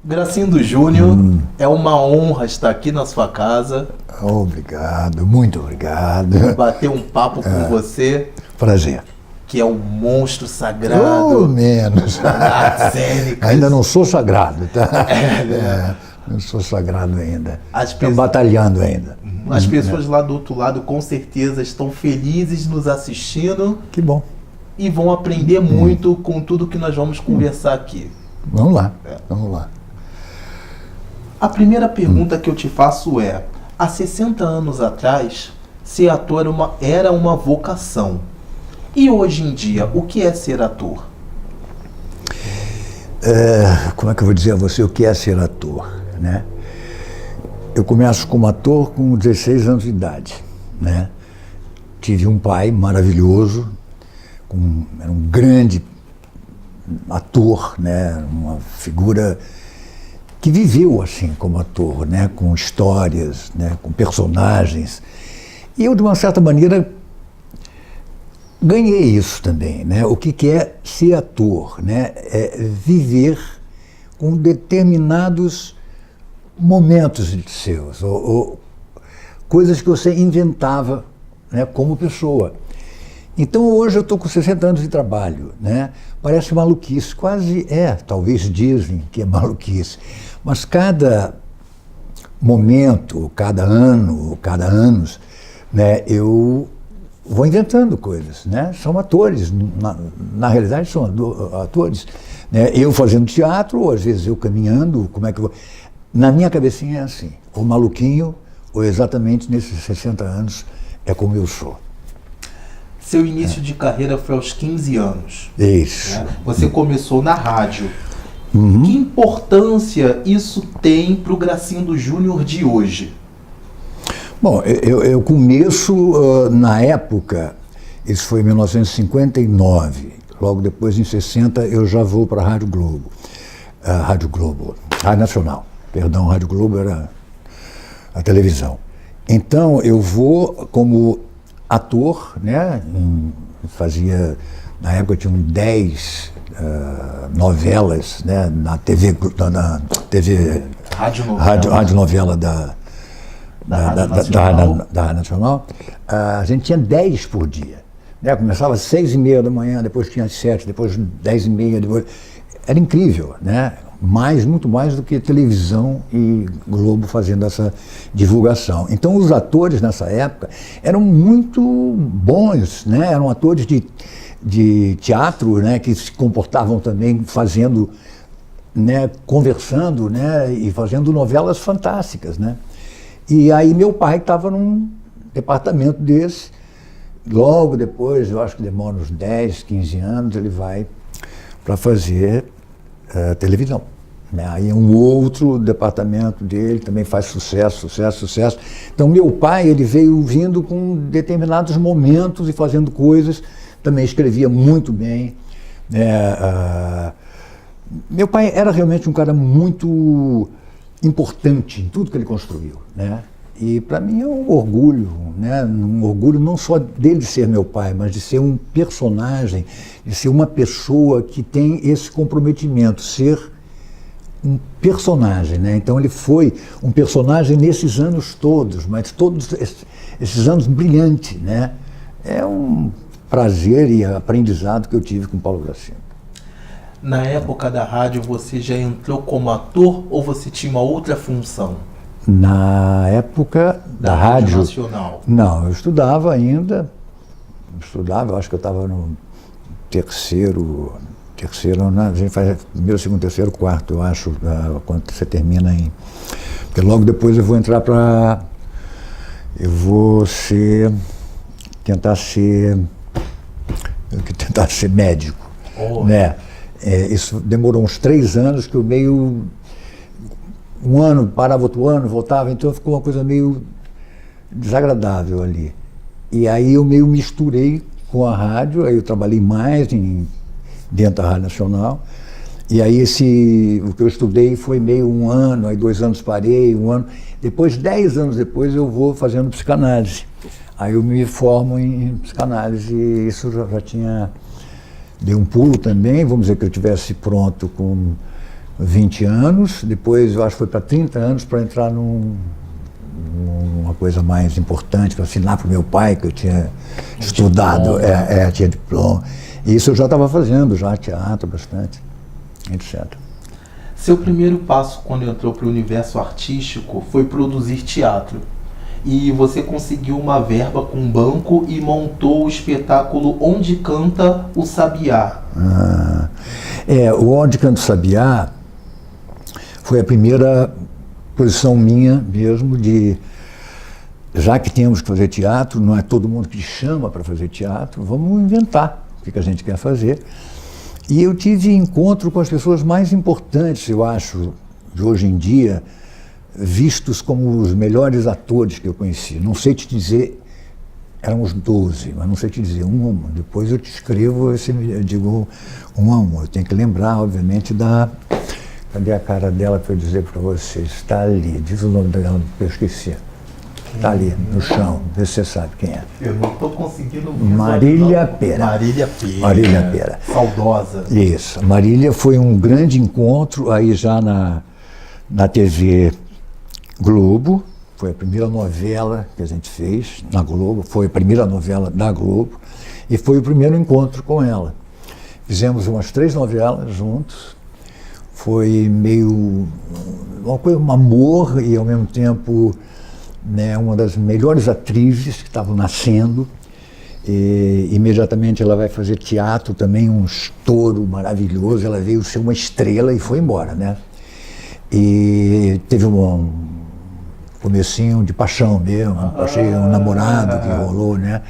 Gracindo Júnior, é uma honra estar aqui na sua casa, Obrigado, muito obrigado. bater um papo com você, Prazer. que é um monstro Ou sagrado menos. das artes cênicas. Ainda não sou sagrado, tá? né? Não sou sagrado ainda. As Estou pessoas- batalhando ainda. As pessoas lá do outro lado com certeza estão felizes nos assistindo Que bom. e vão aprender muito com tudo que nós vamos conversar aqui. Vamos lá, vamos lá. A primeira pergunta que eu te faço é: há 60 anos atrás, ser ator era uma vocação. E hoje em dia, o que é ser ator? Como é que eu vou dizer a você o que é ser ator, né? Eu começo como ator com 16 anos de idade, né? Tive um pai maravilhoso, era um grande ator, né? Uma figura que viveu assim como ator, né? Com histórias, né? Com personagens. E eu, de uma certa maneira, ganhei isso também, né? O que é ser ator, né? É viver com determinados momentos seus, ou coisas que você inventava, né, como pessoa. Então hoje eu estou com 60 anos de trabalho, né? Parece maluquice, quase talvez dizem que é maluquice, mas cada momento, cada ano, cada anos, né, eu vou inventando coisas, né? São atores, na realidade são atores, né? Eu fazendo teatro, ou às vezes eu caminhando, como é que eu vou... Na minha cabecinha é assim, ou maluquinho, ou exatamente nesses 60 anos é como eu sou. Seu início de carreira foi aos 15 anos. Isso. Né? Você começou na rádio. Que importância isso tem para o Gracindo Júnior de hoje? Bom, eu começo na época, isso foi em 1959, logo depois em 60 eu já vou para a Rádio Globo, Rádio Nacional, perdão, Rádio Globo era a televisão. Então eu vou como ator, né, fazia, na época tinham 10 novelas, né, na TV Rádio Novela da Rádio Nacional, a gente tinha 10 por dia. Né? Começava às 6h30 da manhã, depois tinha às 7, depois 10h30, depois... Era incrível, né? Muito mais do que televisão e Globo fazendo essa divulgação. Então os atores nessa época eram muito bons, né? Eram atores de teatro, né? Que se comportavam também fazendo, né? Conversando, né? E fazendo novelas fantásticas, né? E aí meu pai estava num departamento desse, logo depois, eu acho que demora uns 10, 15 anos, ele vai para fazer televisão. Né? Aí um outro departamento dele também faz sucesso. Então meu pai, ele veio vindo com determinados momentos e fazendo coisas, também escrevia muito bem. Meu pai era realmente um cara muito importante em tudo que ele construiu, né? E para mim é um orgulho, né? Um orgulho não só dele ser meu pai, mas de ser um personagem, de ser uma pessoa que tem esse comprometimento, ser um personagem, né? Então ele foi um personagem nesses anos todos, mas todos esses anos brilhantes, né? É um prazer e aprendizado que eu tive com Paulo Gracindo. Na época da rádio, você já entrou como ator ou você tinha uma outra função? Na época da Rádio Nacional? Não, eu estudava ainda. Eu acho que eu estava no terceiro, né? A gente faz primeiro, segundo, terceiro, quarto, eu acho, quando você termina em... Porque logo depois eu vou entrar para... Eu vou tentar ser médico, né? Isso demorou uns 3 anos, que eu meio... Um ano, parava outro ano, voltava, então ficou uma coisa meio desagradável ali. E aí eu meio misturei com a rádio, aí eu trabalhei mais dentro da Rádio Nacional, e aí o que eu estudei foi meio 1 ano, aí 2 anos parei, 1 ano. Depois, 10 anos depois, eu vou fazendo psicanálise. Aí eu me formo em psicanálise, e isso já tinha... Dei um pulo também, vamos dizer que eu estivesse pronto com 20 anos, depois eu acho que foi para 30 anos para entrar numa coisa mais importante, para assinar para o meu pai, que eu tinha estudado, tinha diploma. E isso eu já estava fazendo, já teatro bastante, etc. Seu primeiro passo quando entrou para o universo artístico foi produzir teatro. E você conseguiu uma verba com um banco e montou o espetáculo Onde Canta o Sabiá. O Onde Canta o Sabiá foi a primeira posição minha mesmo de, já que temos que fazer teatro, não é todo mundo que te chama para fazer teatro, vamos inventar o que a gente quer fazer. E eu tive encontro com as pessoas mais importantes, eu acho, de hoje em dia, vistos como os melhores atores que eu conheci. Não sei te dizer, eram uns 12, mas não sei te dizer um a um. Depois eu te escrevo, eu digo um a um. Eu tenho que lembrar, obviamente, Cadê a cara dela para eu dizer para vocês? Está ali, diz o nome dela, eu esqueci. Está ali, no chão, vê se você sabe quem é. Eu não estou conseguindo ver. Marília Pera. Marília Pera. Saudosa. Isso. Marília foi um grande encontro aí já na TV Globo. Foi a primeira novela que a gente fez na Globo, foi a primeira novela da Globo e foi o primeiro encontro com ela. Fizemos umas 3 novelas juntos. Foi meio uma coisa, um amor e ao mesmo tempo, né, uma das melhores atrizes que estavam nascendo. E imediatamente ela vai fazer teatro também, um estouro maravilhoso. Ela veio ser uma estrela e foi embora, né? E teve um comecinho de paixão mesmo, achei um namorado que rolou, né?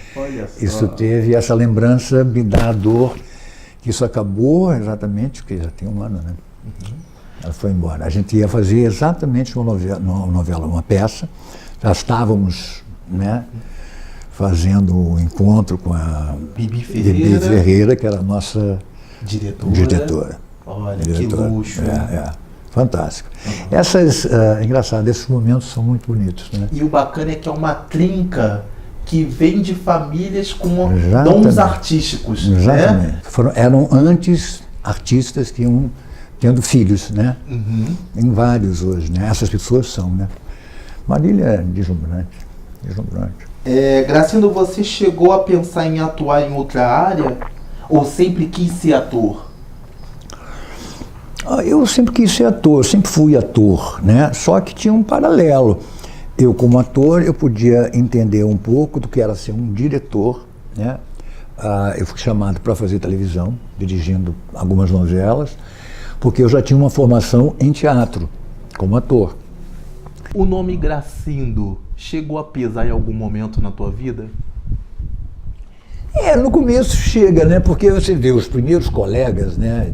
Isso teve, essa lembrança me dá a dor que isso acabou exatamente, porque já tem um ano, né? Ela foi embora. A gente ia fazer exatamente uma novela, uma peça. Já estávamos, né, fazendo um encontro com a Bibi Ferreira, que era a nossa diretora. Olha, diretora. Que luxo. Fantástico. Engraçado, esses momentos são muito bonitos, né? E o bacana é que é uma trinca que vem de famílias com dons artísticos. Exatamente. Né? Eram antes artistas que iam tendo filhos, né? Em vários hoje, né? Essas pessoas são, né? Marília é deslumbrante. Gracindo, você chegou a pensar em atuar em outra área? Ou sempre quis ser ator? Eu sempre quis ser ator, sempre fui ator, né? Só que tinha um paralelo. Eu, como ator, eu podia entender um pouco do que era ser um diretor, né? Eu fui chamado para fazer televisão, dirigindo algumas novelas, porque eu já tinha uma formação em teatro, como ator. O nome Gracindo chegou a pesar em algum momento na tua vida? No começo chega, né? Porque você vê os primeiros colegas, né?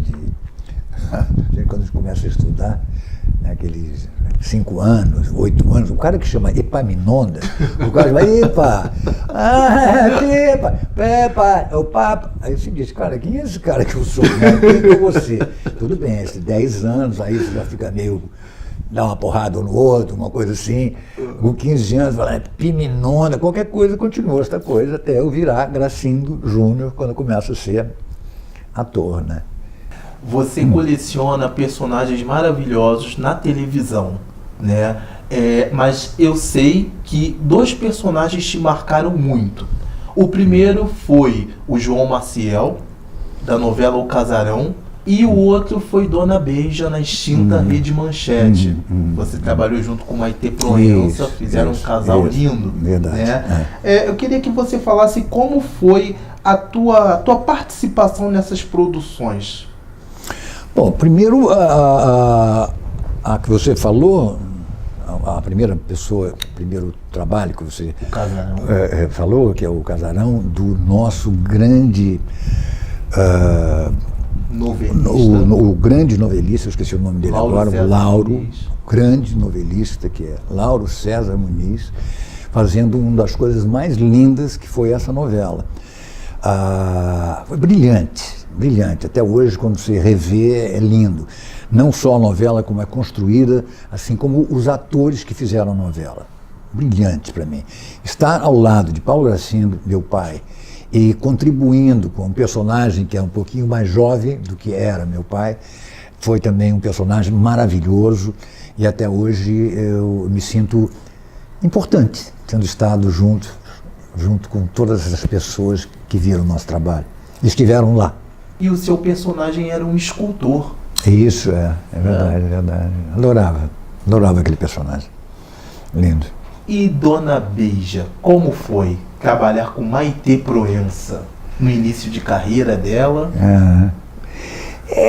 Quando a gente começa a estudar, né, aqueles 5 anos, 8 anos, o cara que chama Epaminondas, o cara chama Epa, Pepa, o Papa. Aí você diz, cara, quem é esse cara que eu sou? Né? Quem é você? Tudo bem, esses 10 anos, aí você já fica meio, dá uma porrada um no outro, uma coisa assim. Com 15 anos, fala, Piminonda, qualquer coisa continua essa coisa, até eu virar Gracindo Júnior, quando eu começo a ser ator, né? Você coleciona personagens maravilhosos na televisão, né? Mas eu sei que 2 personagens te marcaram muito. O primeiro foi o João Maciel, da novela O Casarão, e o outro foi Dona Beija, na extinta Rede Manchete. Você trabalhou junto com Maitê Proença, fizeram um casal lindo. Verdade. Né? Eu queria que você falasse como foi a tua participação nessas produções. Bom, primeiro, a que você falou, a primeira pessoa, o primeiro trabalho que você falou, que é o Casarão, do nosso grande novelista. O grande novelista, eu esqueci o nome dele agora, o Lauro, grande novelista, que é Lauro César Muniz, fazendo uma das coisas mais lindas que foi essa novela. Foi brilhante. Até hoje, quando você revê, é lindo. Não só a novela, como é construída, assim como os atores que fizeram a novela. Brilhante para mim. Estar ao lado de Paulo Gracindo, meu pai, e contribuindo com um personagem que é um pouquinho mais jovem do que era meu pai, foi também um personagem maravilhoso e até hoje eu me sinto importante, tendo estado junto com todas as pessoas que viram o nosso trabalho, estiveram lá. E o seu personagem era um escultor. Isso, é verdade, é verdade. Adorava aquele personagem. Lindo. E Dona Beija, como foi trabalhar com Maitê Proença no início de carreira dela?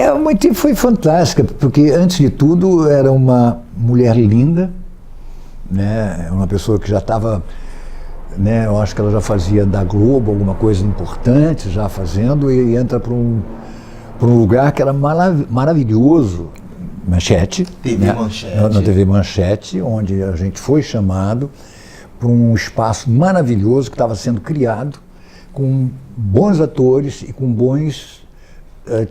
A Maitê foi fantástica, porque antes de tudo era uma mulher linda, né? Uma pessoa que já estava, né? Eu acho que ela já fazia da Globo alguma coisa importante, já fazendo, e entra para um lugar que era maravilhoso, Manchete, TV né? Manchete. Na TV Manchete, onde a gente foi chamado para um espaço maravilhoso que estava sendo criado com bons atores e com bons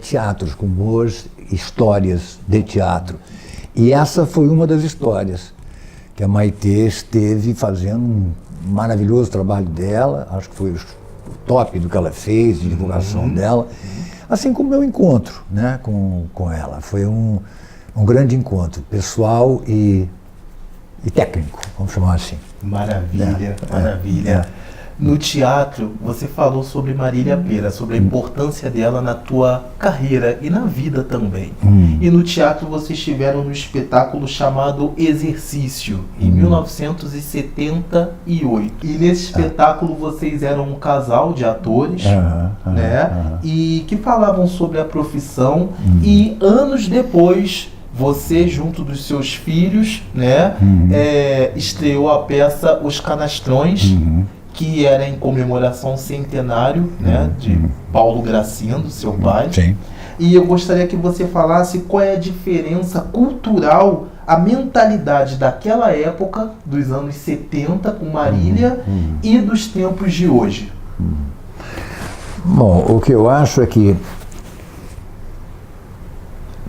teatros, com boas histórias de teatro. E essa foi uma das histórias que a Maitê esteve fazendo um maravilhoso trabalho dela, acho que foi o top do que ela fez, de divulgação dela, assim como o meu encontro, né, com ela. Foi um grande encontro, pessoal e técnico, vamos chamar assim. Maravilha, maravilha. No teatro, você falou sobre Marília Pêra, sobre a importância dela na tua carreira e na vida também. E no teatro vocês estiveram no espetáculo chamado Exercício, em 1978. E nesse espetáculo vocês eram um casal de atores, né? E que falavam sobre a profissão. E anos depois, você, junto dos seus filhos, né, estreou a peça Os Canastrões, que era em comemoração ao centenário, né, de Paulo Gracindo, seu pai. Sim. E eu gostaria que você falasse qual é a diferença cultural, a mentalidade daquela época, dos anos 70, com Marília, e dos tempos de hoje. Bom, o que eu acho é que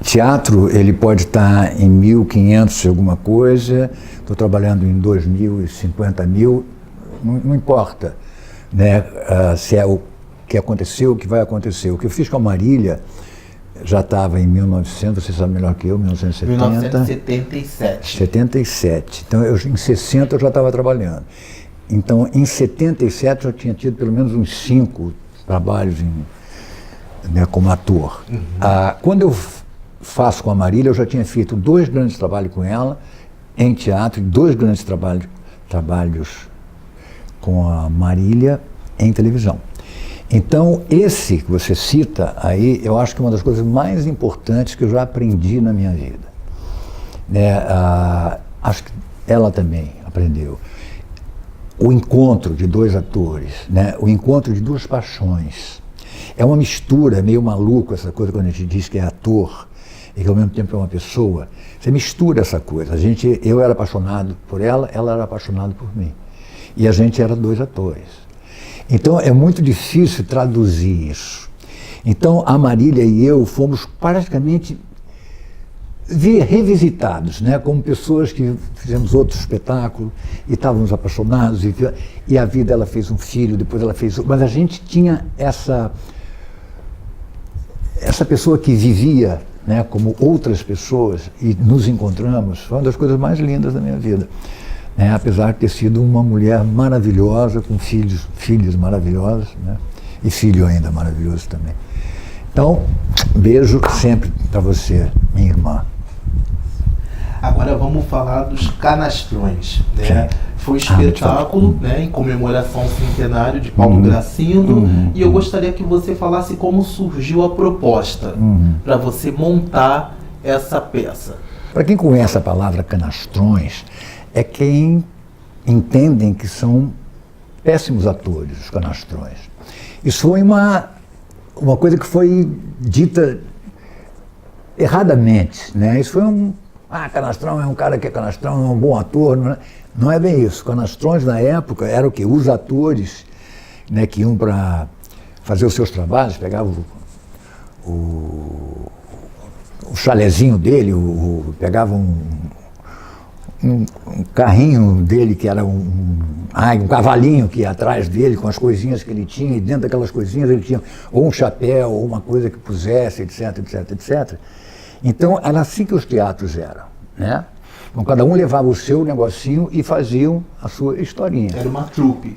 teatro, ele pode estar em 1500 e alguma coisa, estou trabalhando em 2000 e 50 mil, não importa, né, se é o que aconteceu, o que vai acontecer. O que eu fiz com a Marília já estava em 1900, você sabe melhor que eu, 1977. 77. Então, em 60 eu já estava trabalhando. Então, em 77 eu tinha tido pelo menos uns 5 trabalhos né, como ator. Quando eu faço com a Marília, eu já tinha feito 2 grandes trabalhos com ela em teatro e 2 grandes trabalhos com a Marília em televisão. Então, esse que você cita aí, eu acho que é uma das coisas mais importantes que eu já aprendi na minha vida. Acho que ela também aprendeu. O encontro de 2 atores, né? O encontro de 2 paixões. É uma mistura, é meio maluco essa coisa quando a gente diz que é ator e que ao mesmo tempo é uma pessoa. Você mistura essa coisa. Eu era apaixonado por ela, ela era apaixonada por mim. E a gente era 2 atores. Então é muito difícil traduzir isso. Então a Marília e eu fomos praticamente revisitados, né, como pessoas que fizemos outro espetáculo e estávamos apaixonados e a vida, ela fez um filho, depois ela fez... Mas a gente tinha essa pessoa que vivia, né, como outras pessoas e nos encontramos. Foi uma das coisas mais lindas da minha vida. Apesar de ter sido uma mulher maravilhosa, com filhos maravilhosos, né? E filho ainda maravilhoso também. Então, beijo sempre para você, minha irmã. Agora vamos falar dos Canastrões, né? Foi um espetáculo, né, em comemoração ao centenário de Paulo Gracindo, e eu gostaria que você falasse como surgiu a proposta para você montar essa peça. Para quem conhece a palavra canastrões, é quem entendem que são péssimos atores, os canastrões. Isso foi uma coisa que foi dita erradamente, né? Isso foi canastrão é um cara que é canastrão, é um bom ator. Não é bem isso. Canastrões na época era o quê? Os atores, né, que iam para fazer os seus trabalhos, pegavam o chalezinho dele, pegavam um carrinho dele que era um cavalinho que ia atrás dele com as coisinhas que ele tinha, e dentro daquelas coisinhas ele tinha ou um chapéu ou uma coisa que pusesse, etc, etc, etc. Então, era assim que os teatros eram, né? Então, cada um levava o seu negocinho e faziam a sua historinha. Era uma trupe.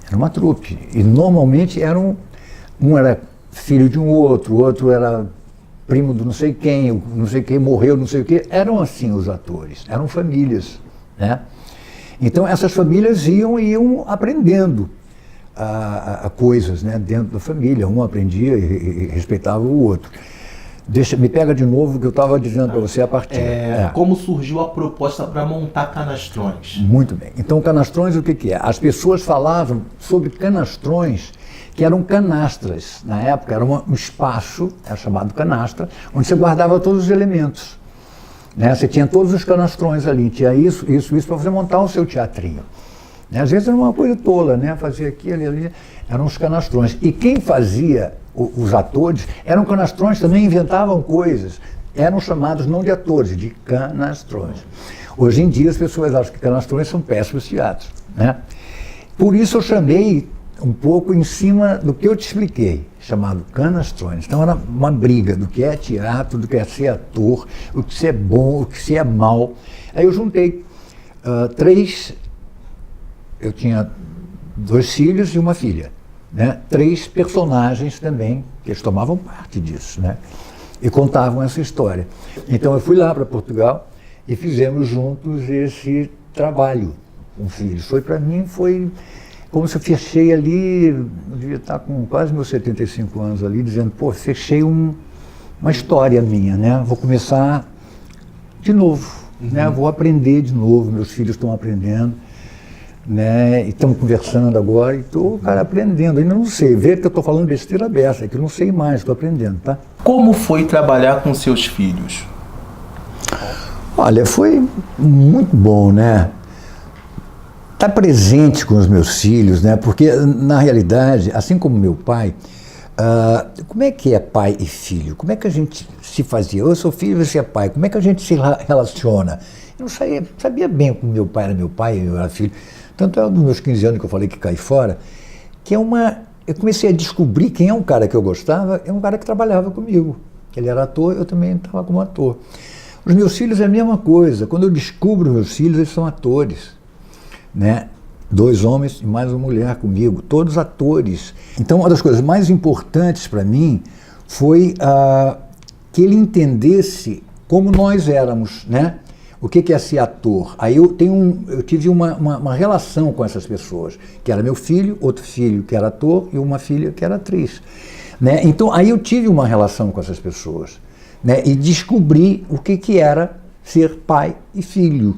Era uma trupe. E normalmente eram, um era filho de um outro, o outro era primo do não sei quem morreu, não sei o quê. Eram assim os atores, eram famílias, né? Então essas famílias iam aprendendo a coisas, né, dentro da família. Um aprendia e respeitava o outro. Me pega de novo o que eu estava dizendo para você a partir. Como surgiu a proposta para montar Canastrões? Muito bem. Então, Canastrões, o que é? As pessoas falavam sobre canastrões, que eram canastras. Na época, era um espaço, era chamado canastra, onde você guardava todos os elementos. Né? Você tinha todos os canastrões ali, tinha isso para você montar o seu teatrinho. Né? Às vezes era uma coisa tola, né? Fazia aqui, ali, eram os canastrões. E quem fazia os atores eram canastrões, também inventavam coisas. Eram chamados não de atores, de canastrões. Hoje em dia as pessoas acham que canastrões são péssimos teatros, né? Por isso eu chamei um pouco em cima do que eu te expliquei, chamado canastrões. Então era uma briga do que é teatro, do que é ser ator, o que é bom, o que é mal. Aí eu juntei eu tinha 2 filhos e uma filha. Né? 3 personagens também, que eles tomavam parte disso, né? E contavam essa história. Então eu fui lá para Portugal e fizemos juntos esse trabalho com filhos. Para mim, foi como se eu fechei ali, eu devia estar com quase meus 75 anos ali, dizendo, pô, fechei uma história minha, né? Vou começar de novo, né? Vou aprender de novo, meus filhos estão aprendendo. Né? E estamos conversando agora e estou, cara, aprendendo. Ainda não sei, vê que eu estou falando besteira aberta, que eu não sei mais, estou aprendendo, tá? Como foi trabalhar com seus filhos? Olha, foi muito bom, né? Estar presente com os meus filhos, né? Porque, na realidade, assim como meu pai, como é que é pai e filho? Como é que a gente se fazia? Eu sou filho, você é pai. Como é que a gente se relaciona? Eu não sabia bem como meu pai, eu era filho. Tanto é dos meus 15 anos que eu falei que caí fora, que eu comecei a descobrir quem é um cara que eu gostava, é um cara que trabalhava comigo. Ele era ator, eu também estava como ator. Os meus filhos é a mesma coisa. Quando eu descubro meus filhos, eles são atores, né? 2 homens e mais uma mulher comigo, todos atores. Então, uma das coisas mais importantes para mim foi que ele entendesse como nós éramos, né? O que é ser ator? Aí eu tive uma relação com essas pessoas, que era meu filho, outro filho que era ator e uma filha que era atriz. Né? Então aí eu tive uma relação com essas pessoas, né? E descobri o que era ser pai e filho.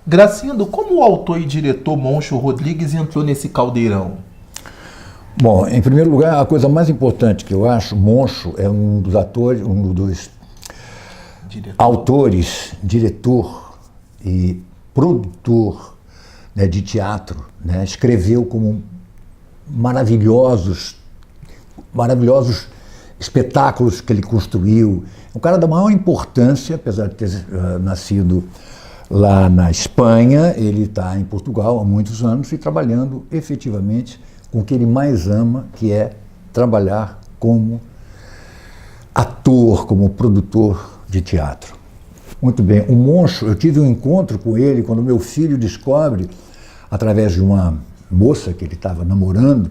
Gracindo, como o autor e diretor Moncho Rodrigues entrou nesse caldeirão? Bom, em primeiro lugar, a coisa mais importante que eu acho, Moncho é um dos atores, autores, diretor e produtor, né, de teatro, né, escreveu como maravilhosos espetáculos que ele construiu. Um cara da maior importância, apesar de ter nascido lá na Espanha, ele está em Portugal há muitos anos e trabalhando efetivamente com o que ele mais ama, que é trabalhar como ator, como produtor de teatro. Muito bem, o Moncho, eu tive um encontro com ele quando meu filho descobre, através de uma moça que ele estava namorando,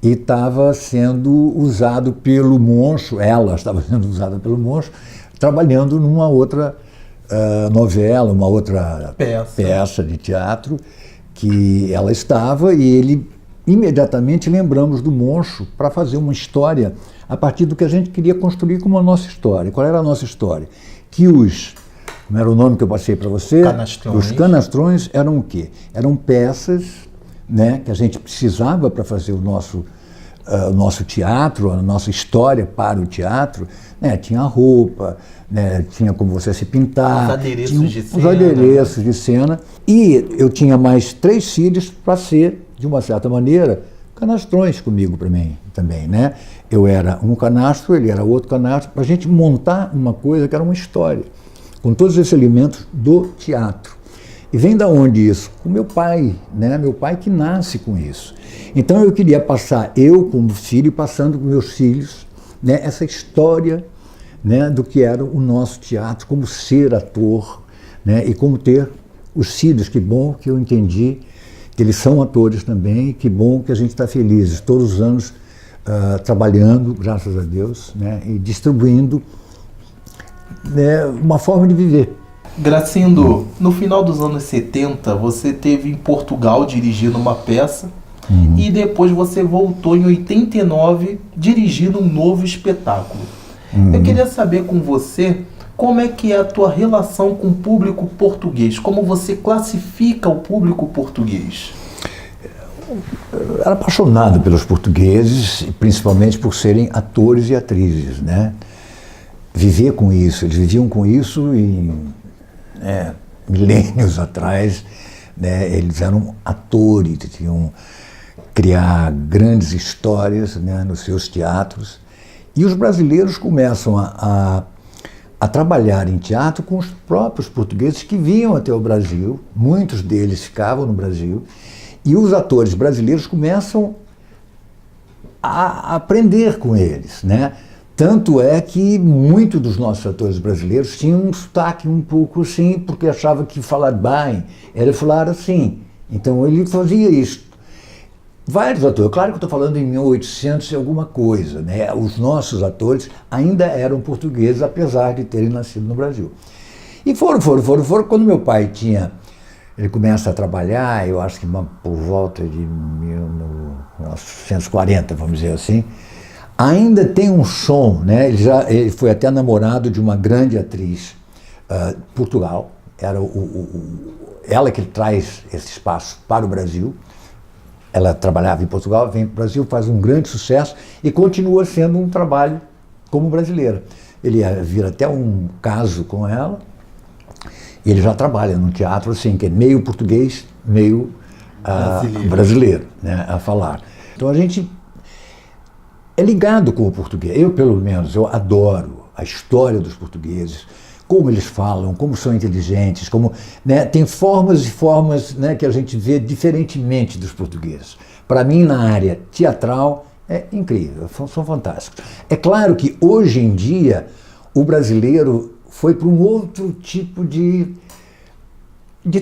e estava sendo usado pelo Moncho, ela estava sendo usada pelo Moncho, trabalhando numa outra novela, uma outra peça de teatro que ela estava, e ele imediatamente lembramos do Moncho para fazer uma história a partir do que a gente queria construir como a nossa história. Qual era a nossa história? Que como era o nome que eu passei para você? Canastrões. Os canastrões eram o quê? Eram peças, né, que a gente precisava para fazer o nosso teatro, a nossa história para o teatro, né? Tinha roupa, né? Tinha como você se pintar, os adereços de cena. Os adereços de cena. E eu tinha mais 3 filhos para ser, de uma certa maneira, canastrões comigo para mim também, né? Eu era um canastro, ele era outro canastro, para a gente montar uma coisa que era uma história, com todos esses elementos do teatro. E vem da onde isso? Com meu pai, né? Meu pai que nasce com isso. Então eu queria passar, eu como filho, passando com meus filhos, né, essa história, né, do que era o nosso teatro, como ser ator, né, e como ter os filhos. Que bom que eu entendi que eles são atores também, que bom que a gente está feliz todos os anos trabalhando, graças a Deus, né, e distribuindo, né, uma forma de viver. Gracindo, no final dos anos 70, você esteve em Portugal dirigindo uma peça e depois você voltou em 89 dirigindo um novo espetáculo. Eu queria saber com você como é que é a tua relação com o público português, como você classifica o público português? Eu era apaixonado pelos portugueses, principalmente por serem atores e atrizes, né? Viver com isso, eles viviam com isso e milênios atrás, né? Eles eram atores, tinham criar grandes histórias, né, nos seus teatros. E os brasileiros começam a trabalhar em teatro com os próprios portugueses que vinham até o Brasil, muitos deles ficavam no Brasil, e os atores brasileiros começam a aprender com eles, né? Tanto é que muitos dos nossos atores brasileiros tinham um sotaque um pouco assim, porque achavam que falar bem era falar assim. Então ele fazia isso. Vários atores, claro que eu estou falando em 1800 e alguma coisa, né? Os nossos atores ainda eram portugueses, apesar de terem nascido no Brasil. E foram. Quando meu pai ele começa a trabalhar, eu acho que por volta de 1940, vamos dizer assim, ainda tem um som, né? Ele foi até namorado de uma grande atriz, Portugal, era ela que traz esse espaço para o Brasil. Ela trabalhava em Portugal, vem para o Brasil, faz um grande sucesso e continua sendo um trabalho como brasileira. Ele vira até um caso com ela e ele já trabalha num teatro assim, que é meio português, meio brasileiro, né, a falar. Então a gente é ligado com o português. Eu, pelo menos, eu adoro a história dos portugueses, como eles falam, como são inteligentes, como, né, tem formas e formas, né, que a gente vê diferentemente dos portugueses. Para mim, na área teatral, é incrível, são fantásticos. É claro que hoje em dia o brasileiro foi para um outro tipo de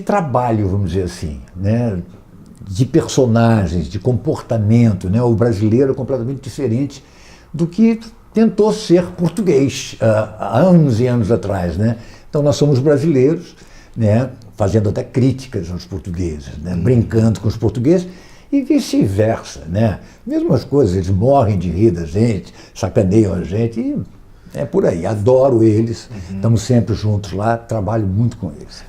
trabalho, vamos dizer assim, né, de personagens, de comportamento, né? O brasileiro é completamente diferente do que tentou ser português há anos e anos atrás, né? Então nós somos brasileiros, né, fazendo até críticas aos portugueses, né, brincando com os portugueses e vice-versa, né? Mesmas coisas, eles morrem de rir da gente, sacaneiam a gente e é por aí. Adoro eles, estamos sempre juntos lá, trabalho muito com eles.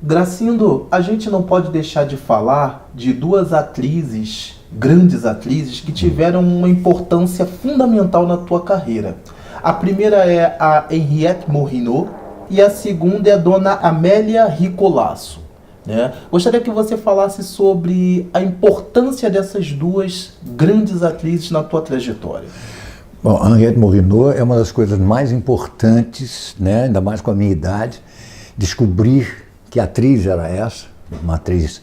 Gracindo, a gente não pode deixar de falar de duas atrizes, grandes atrizes, que tiveram uma importância fundamental na tua carreira. A primeira é a Henriette Morisno e a segunda é a dona Amélia Ricolasso, né? Gostaria que você falasse sobre a importância dessas duas grandes atrizes na tua trajetória. Bom, a Henriette Morisno é uma das coisas mais importantes, né, ainda mais com a minha idade, descobrir que atriz era essa, uma atriz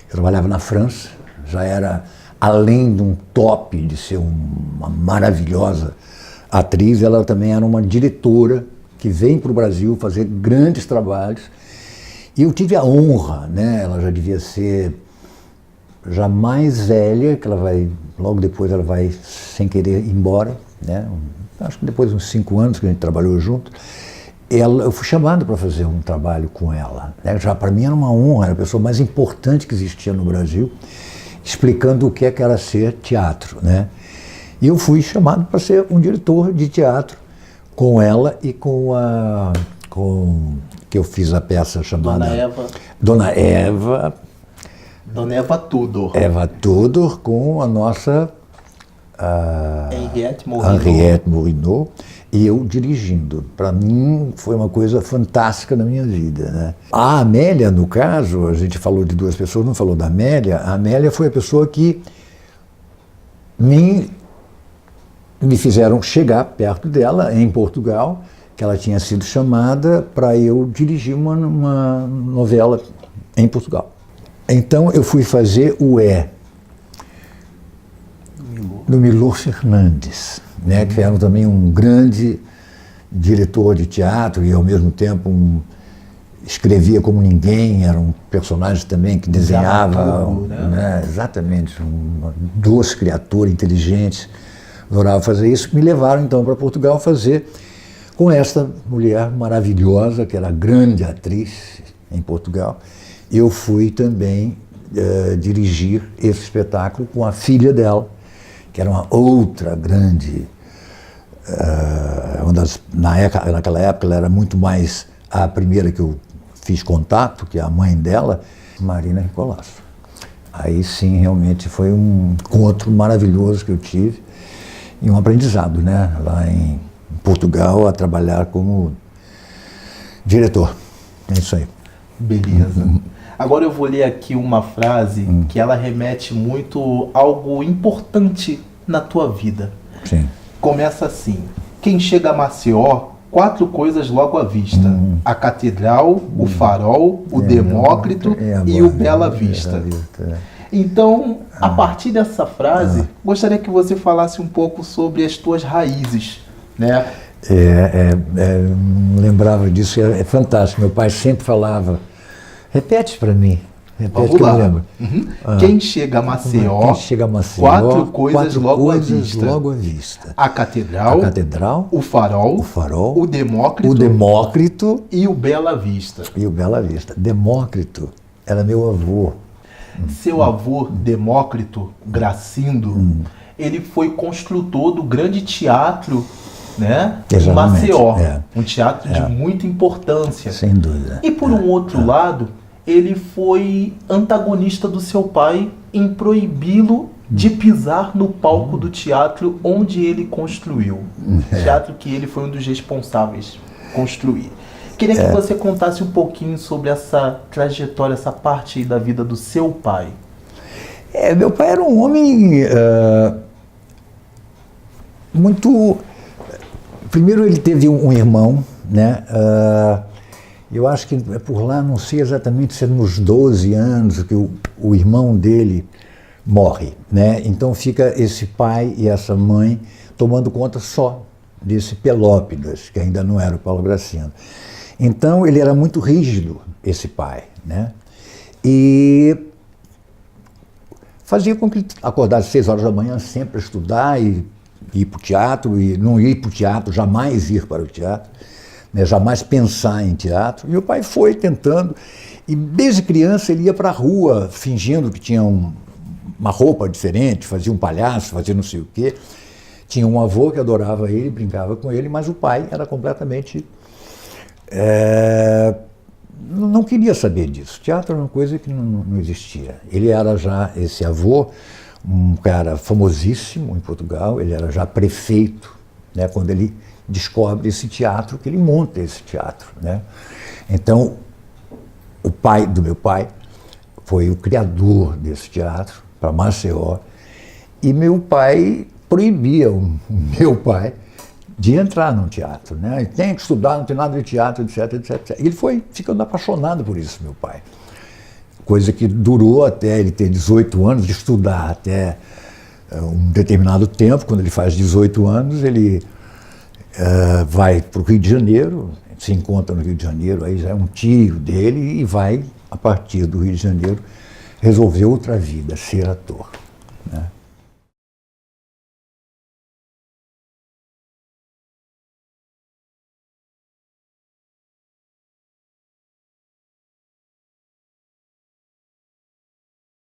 que trabalhava na França, já era, além de um top de ser uma maravilhosa atriz, ela também era uma diretora que vem para o Brasil fazer grandes trabalhos. E eu tive a honra, né, ela já devia ser já mais velha, que ela vai, logo depois ela vai sem querer ir embora, né, acho que depois de uns 5 anos que a gente trabalhou junto. Eu fui chamado para fazer um trabalho com ela, né? Já para mim era uma honra, era a pessoa mais importante que existia no Brasil, explicando o que era ser teatro, né? E eu fui chamado para ser um diretor de teatro com ela e que eu fiz a peça chamada Dona Eva Tudor. Eva Tudor com a nossa Henriette Morisno. E eu dirigindo. Para mim foi uma coisa fantástica na minha vida, né? A Amélia, no caso, a gente falou de duas pessoas, não falou da Amélia. A Amélia foi a pessoa que me fizeram chegar perto dela, em Portugal, que ela tinha sido chamada para eu dirigir uma novela em Portugal. Então eu fui fazer o do Milor Fernandes, né, que era também um grande diretor de teatro e ao mesmo tempo escrevia como ninguém, era um personagem também que desenhava, né? Exatamente, uma doce criatura, inteligente, adorava fazer isso. Me levaram então para Portugal fazer com esta mulher maravilhosa, que era grande atriz em Portugal. Eu fui também dirigir esse espetáculo com a filha dela, que era uma outra grande, naquela época ela era muito mais a primeira que eu fiz contato, que é a mãe dela, Marina Ricolasso. Aí sim, realmente foi um encontro maravilhoso que eu tive e um aprendizado, né, lá em Portugal, a trabalhar como diretor. É isso aí. Beleza. Agora eu vou ler aqui uma frase que ela remete muito a algo importante na tua vida. Sim. Começa assim: quem chega a Maceió, 4 coisas logo à vista: a Catedral, o Farol, o Demócrito e o Bela Vista. Então, a partir dessa frase, gostaria que você falasse um pouco sobre as tuas raízes, né? Não lembrava disso, é fantástico. Meu pai sempre falava. Repete para mim. Repete. Vamos que lá. eu lembro. Quem chega a Maceió, quatro 4 coisas logo à vista. A Catedral, o Farol, o Demócrito e o Bela Vista. Demócrito era meu avô. Seu avô, Demócrito Gracindo, ele foi construtor do grande teatro, né, em Maceió. Um teatro de muita importância. Sem dúvida. E por um outro lado, ele foi antagonista do seu pai em proibi-lo de pisar no palco do teatro onde ele construiu. Teatro que ele foi um dos responsáveis por construir. Queria que você contasse um pouquinho sobre essa trajetória, essa parte aí da vida do seu pai. Meu pai era um homem muito... Primeiro ele teve um irmão, né? Eu acho que por lá, não sei exatamente se é nos 12 anos que o irmão dele morre, né? Então fica esse pai e essa mãe tomando conta só desse Pelópidas, que ainda não era o Paulo Gracindo. Então ele era muito rígido, esse pai, né? E fazia com que ele acordasse às 6 horas da manhã sempre para estudar e ir para o teatro, e não ir para o teatro, jamais ir para o teatro, né? Jamais pensar em teatro. E o pai foi tentando, e desde criança ele ia para a rua fingindo que tinha uma roupa diferente, fazia um palhaço, fazia não sei o quê. Tinha um avô que adorava ele, brincava com ele, mas o pai era completamente... não queria saber disso. Teatro era uma coisa que não existia. Ele era já, esse avô, um cara famosíssimo em Portugal, ele era já prefeito, né, quando ele descobre esse teatro, que ele monta esse teatro, né? Então, o pai do meu pai foi o criador desse teatro, para Maceió, e meu pai proibia o meu pai de entrar no teatro, né? Ele tem que estudar, não tem nada de teatro, etc, etc, etc. E ele foi ficando apaixonado por isso, meu pai. Coisa que durou até ele ter 18 anos, de estudar até um determinado tempo. Quando ele faz 18 anos, ele vai para o Rio de Janeiro, se encontra no Rio de Janeiro, aí já é um tio dele, e vai, a partir do Rio de Janeiro, resolver outra vida, ser ator, né?